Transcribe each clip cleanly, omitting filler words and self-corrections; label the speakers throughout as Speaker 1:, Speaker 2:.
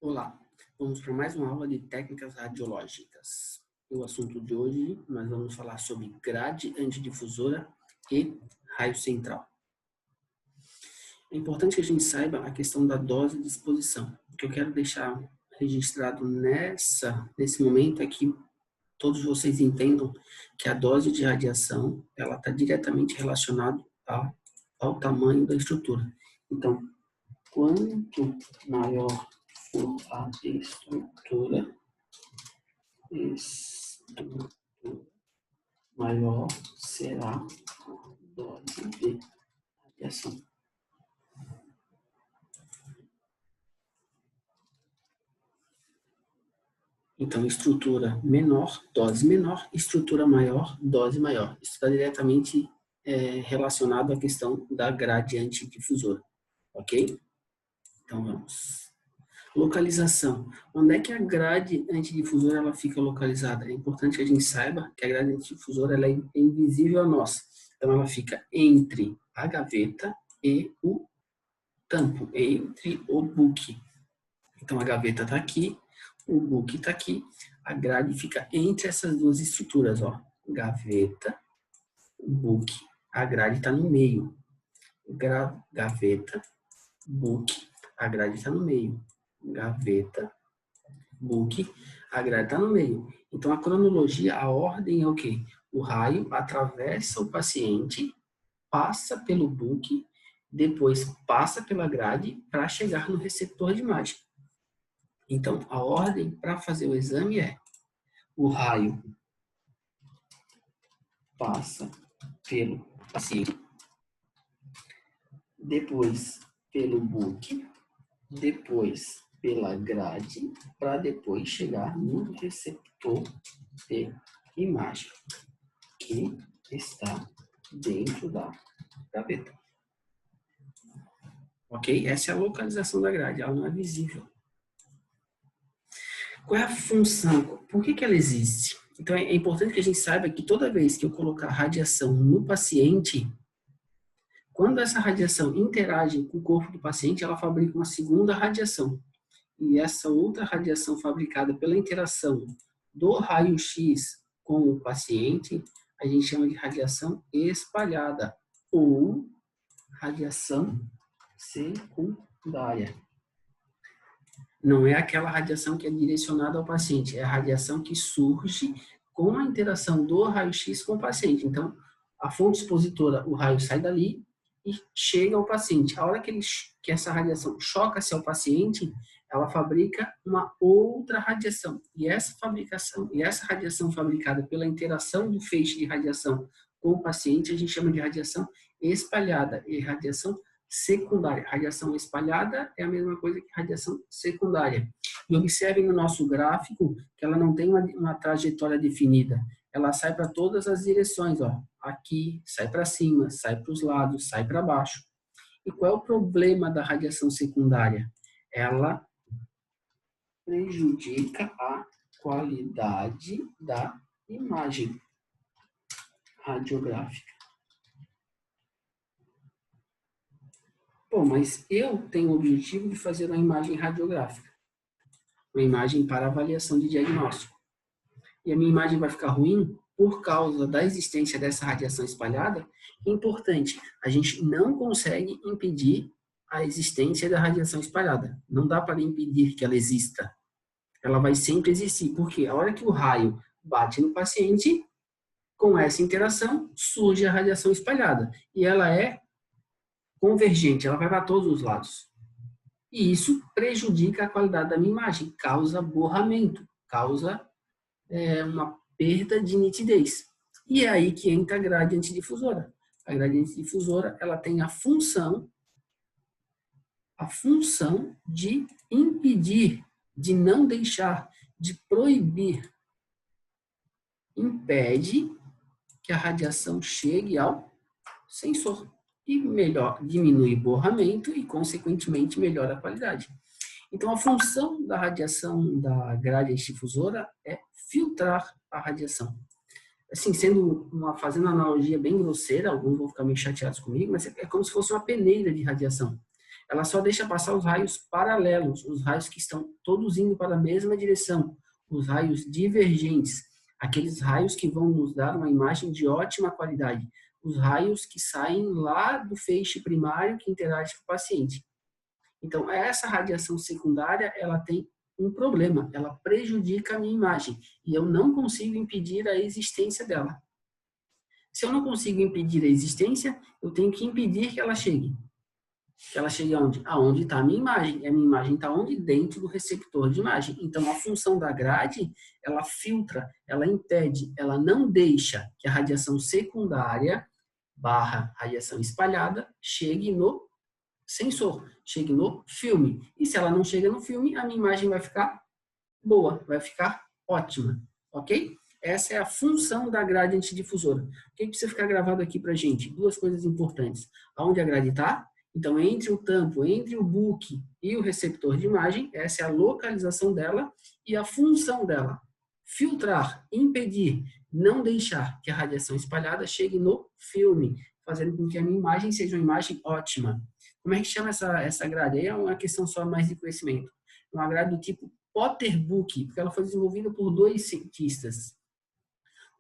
Speaker 1: Olá, vamos para mais uma aula de técnicas radiológicas. O assunto de hoje, nós vamos falar sobre grade antidifusora e raio central. É importante que a gente saiba a questão da dose de exposição. O que eu quero deixar registrado nesse momento é que todos vocês entendam que a dose de radiação ela está diretamente relacionada ao tamanho da estrutura. Então, quanto maior for a estrutura, maior será a dose de radiação. Então, estrutura menor, estrutura maior, dose maior. Isso está diretamente relacionado à questão da grade antidifusora, ok? Então, vamos. Localização. Onde é que a grade antidifusora ela fica localizada? É importante que a gente saiba que a grade antidifusora ela é invisível a nós. Então, ela fica entre a gaveta e o tampo, entre o book. Então, a gaveta está aqui, o book está aqui, a grade fica entre essas duas estruturas, ó. Gaveta, book, a grade está no meio. Gaveta, book, a grade está no meio. Gaveta, book, a grade está no meio. Então, a cronologia, a ordem é o quê? O raio atravessa o paciente, passa pelo book, depois passa pela grade para chegar no receptor de imagem. Então, a ordem para fazer o exame é: o raio passa pelo paciente, depois pelo book, depois pela grade, para depois chegar no receptor de imagem, que está dentro da gaveta. Ok? Essa é a localização da grade, ela não é visível. Qual é a função? Por que ela existe? Então, é importante que a gente saiba que toda vez que eu colocar radiação no paciente, quando essa radiação interage com o corpo do paciente, ela fabrica uma segunda radiação. E essa outra radiação fabricada pela interação do raio-x com o paciente, a gente chama de radiação espalhada ou radiação secundária. Não é aquela radiação que é direcionada ao paciente, é a radiação que surge com a interação do raio-x com o paciente. Então, a fonte expositora, o raio sai dali e chega ao paciente. A hora que essa radiação choca-se ao paciente, ela fabrica uma outra radiação. E essa radiação fabricada pela interação do feixe de radiação com o paciente, a gente chama de radiação espalhada e radiação secundária. Radiação espalhada é a mesma coisa que radiação secundária. E observem no nosso gráfico que ela não tem uma trajetória definida. Ela sai para todas as direções, ó. Aqui, sai para cima, sai para os lados, sai para baixo. E qual é o problema da radiação secundária? Ela prejudica a qualidade da imagem radiográfica. Bom, mas eu tenho o objetivo de fazer uma imagem radiográfica, uma imagem para avaliação de diagnóstico. E a minha imagem vai ficar ruim por causa da existência dessa radiação espalhada. É importante, a gente não consegue impedir a existência da radiação espalhada. Não dá para impedir que ela exista. Ela vai sempre existir, porque a hora que o raio bate no paciente, com essa interação, surge a radiação espalhada. E ela é convergente, ela vai para todos os lados. E isso prejudica a qualidade da minha imagem, causa borramento, causa uma perda de nitidez. E é aí que entra a grade antidifusora. A grade antidifusora, ela tem a função de impedir, de não deixar, de proibir, impede que a radiação chegue ao sensor. E diminui o borramento e, consequentemente, melhora a qualidade. Então, a função da radiação da grade antidifusora é filtrar a radiação. Assim, fazendo uma analogia bem grosseira, alguns vão ficar meio chateados comigo, mas é como se fosse uma peneira de radiação. Ela só deixa passar os raios paralelos, os raios que estão todos indo para a mesma direção, os raios divergentes, aqueles raios que vão nos dar uma imagem de ótima qualidade, os raios que saem lá do feixe primário que interage com o paciente. Então, essa radiação secundária, ela tem um problema, ela prejudica a minha imagem e eu não consigo impedir a existência dela. Se eu não consigo impedir a existência, eu tenho que impedir que ela chegue. Que ela chegue aonde? Aonde está a minha imagem. E a minha imagem está onde? Dentro do receptor de imagem. Então, a função da grade, ela filtra, ela impede, ela não deixa que a radiação secundária / radiação espalhada chegue no sensor, chegue no filme. E se ela não chega no filme, a minha imagem vai ficar boa, vai ficar ótima, ok? Essa é a função da grade antidifusora. O que precisa ficar gravado aqui pra gente? Duas coisas importantes. Aonde a grade está? Então, entre o tampo, entre o book e o receptor de imagem, essa é a localização dela e a função dela. Filtrar, impedir, não deixar que a radiação espalhada chegue no filme, fazendo com que a minha imagem seja uma imagem ótima. Como é que chama essa grade? Aí é uma questão só mais de conhecimento. É uma grade do tipo Potter Book, porque ela foi desenvolvida por 2 cientistas.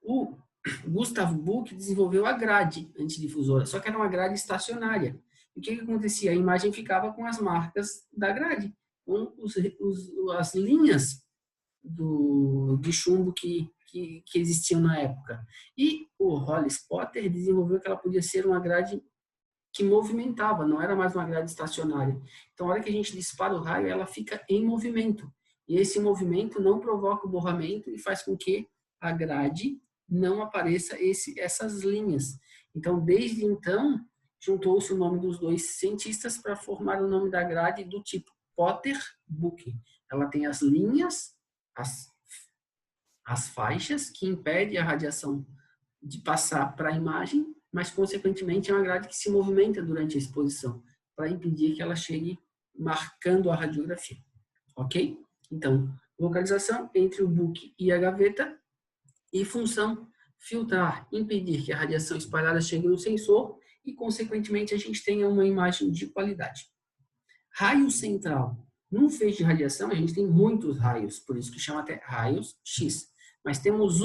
Speaker 1: O Gustav Book desenvolveu a grade antidifusora, só que era uma grade estacionária. E o que acontecia? A imagem ficava com as marcas da grade, com as linhas de chumbo que existiam na época. E o Hollis Potter desenvolveu que ela podia ser uma grade que movimentava, não era mais uma grade estacionária. Então, a hora que a gente dispara o raio, ela fica em movimento. E esse movimento não provoca o borramento e faz com que a grade não apareça essas linhas. Então, desde então, juntou-se o nome dos 2 cientistas para formar o nome da grade do tipo Potter Book. Ela tem as linhas, as faixas que impedem a radiação de passar para a imagem, mas, consequentemente, é uma grade que se movimenta durante a exposição, para impedir que ela chegue marcando a radiografia. Ok? Então, localização entre o book e a gaveta e função, filtrar, impedir que a radiação espalhada chegue no sensor e, consequentemente, a gente tenha uma imagem de qualidade. Raio central. Num feixe de radiação, a gente tem muitos raios, por isso que chama até raios X. Mas temos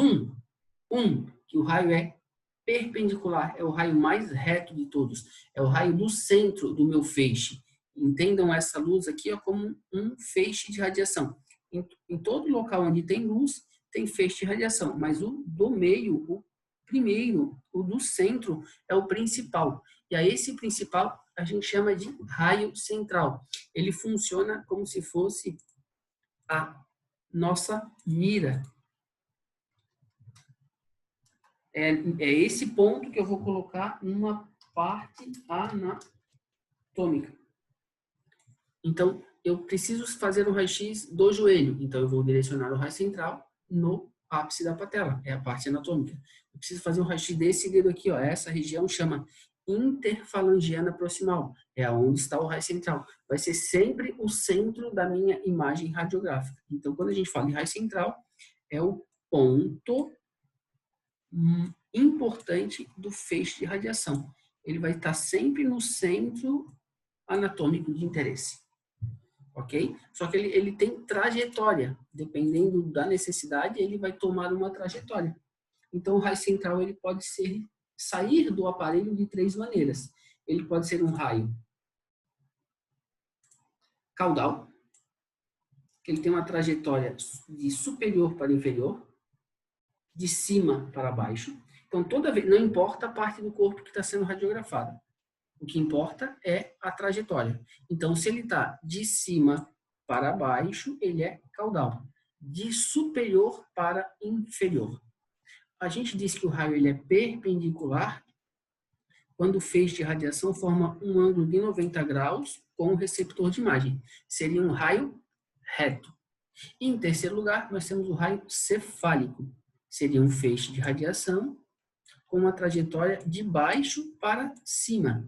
Speaker 1: que o raio é perpendicular, é o raio mais reto de todos, é o raio do centro do meu feixe. Entendam essa luz aqui como um feixe de radiação. Em todo local onde tem luz, tem feixe de radiação, mas o do meio, o primeiro, o do centro, é o principal. E a esse principal a gente chama de raio central. Ele funciona como se fosse a nossa mira. É esse ponto que eu vou colocar numa parte anatômica. Então, eu preciso fazer um raio-x do joelho. Então, eu vou direcionar o raio central no ápice da patela. É a parte anatômica. Eu preciso fazer um raio-x desse dedo aqui, ó. Essa região chama interfalangiana proximal. É onde está o raio central. Vai ser sempre o centro da minha imagem radiográfica. Então, quando a gente fala em raio central, é o ponto importante do feixe de radiação. Ele vai estar sempre no centro anatômico de interesse. Ok? Só que ele tem trajetória. Dependendo da necessidade, ele vai tomar uma trajetória. Então, o raio central ele pode sair do aparelho de 3 maneiras. Ele pode ser um raio caudal, que ele tem uma trajetória de superior para inferior, de cima para baixo. Então, toda vez, não importa a parte do corpo que está sendo radiografada. O que importa é a trajetória. Então, se ele está de cima para baixo, ele é caudal. De superior para inferior. A gente diz que o raio ele é perpendicular quando o feixe de radiação forma um ângulo de 90 graus com o receptor de imagem. Seria um raio reto. E, em terceiro lugar, nós temos o raio cefálico. Seria um feixe de radiação com uma trajetória de baixo para cima,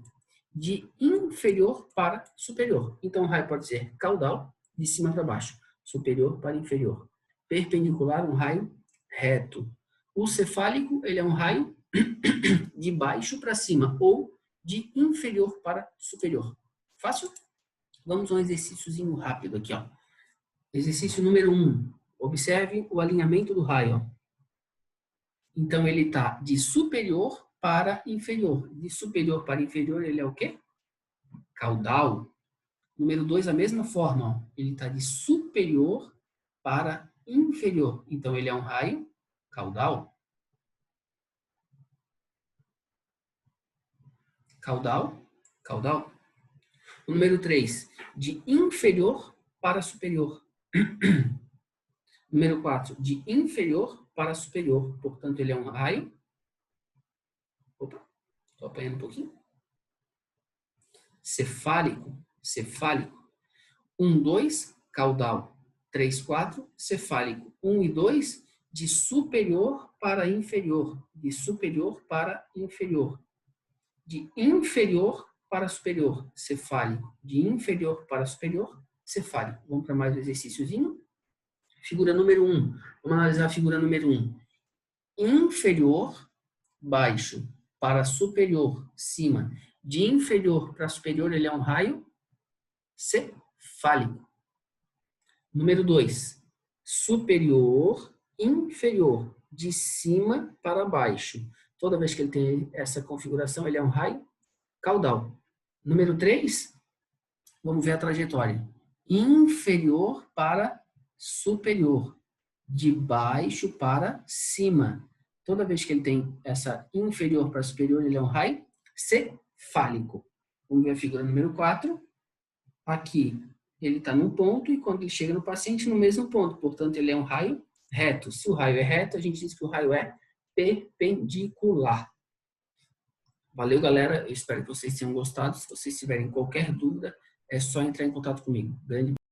Speaker 1: de inferior para superior. Então, o raio pode ser caudal, de cima para baixo, superior para inferior. Perpendicular, um raio reto. O cefálico, ele é um raio de baixo para cima ou de inferior para superior. Fácil? Vamos a um exercíciozinho rápido aqui, ó. Exercício número 1. Observe o alinhamento do raio, ó. Então, ele está de superior para inferior. De superior para inferior, ele é o quê? Caudal. Número 2, a mesma forma, ó. Ele está de superior para inferior. Então, ele é um raio caudal. Caudal, caudal. O número 3, de inferior para superior. Número 4, de inferior para superior. Portanto, ele é um raio. Opa, estou apanhando um pouquinho. Cefálico, cefálico. 1, 2, caudal. 3, 4, cefálico. 1 e 2, de superior para inferior. De superior para inferior. De inferior para superior, cefálico. De inferior para superior, cefálico. Vamos para mais um exercíciozinho. Figura número 1. Vamos analisar a figura número 1. Inferior, baixo, para superior, cima. De inferior para superior, ele é um raio cefálico. Número 2. Superior, inferior. De cima para baixo. Toda vez que ele tem essa configuração, ele é um raio caudal. Número 3, vamos ver a trajetória. Inferior para superior. De baixo para cima. Toda vez que ele tem essa inferior para superior, ele é um raio cefálico. Vamos ver a figura número 4. Aqui, ele está num ponto e quando ele chega no paciente, no mesmo ponto. Portanto, ele é um raio reto. Se o raio é reto, a gente diz que o raio é perpendicular. Valeu, galera. Eu espero que vocês tenham gostado. Se vocês tiverem qualquer dúvida, é só entrar em contato comigo. Grande